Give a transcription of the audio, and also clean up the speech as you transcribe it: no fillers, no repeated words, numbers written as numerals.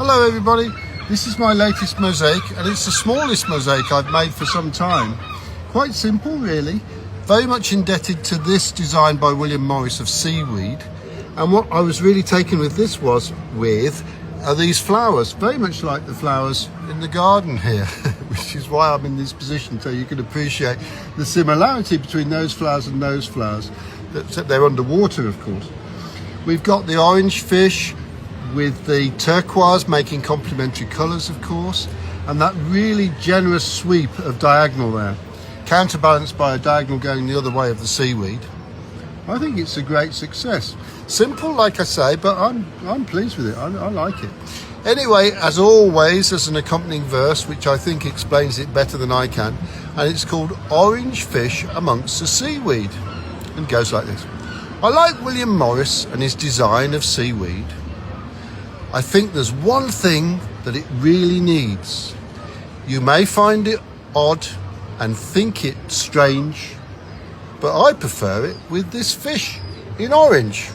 Hello everybody, this is my latest mosaic and it's the smallest mosaic I've made for some time. Quite simple really, very much indebted to this design by William Morris of seaweed. And what I was really taken with this are these flowers, very much like the flowers in the garden here, which is why I'm in this position, so you can appreciate the similarity between those flowers and those flowers, except they're underwater of course. We've got the orange fish with the turquoise making complementary colours of course, and that really generous sweep of diagonal there, counterbalanced by a diagonal going the other way of the seaweed. I think it's a great success. Simple like I say, but I'm pleased with it. I like it. Anyway, as always, there's an accompanying verse which I think explains it better than I can, and it's called Orange Fish Amongst the Seaweed, and goes like this. I like William Morris and his design of seaweed. I think there's one thing that it really needs. You may find it odd and think it strange, but I prefer it with this fish in orange.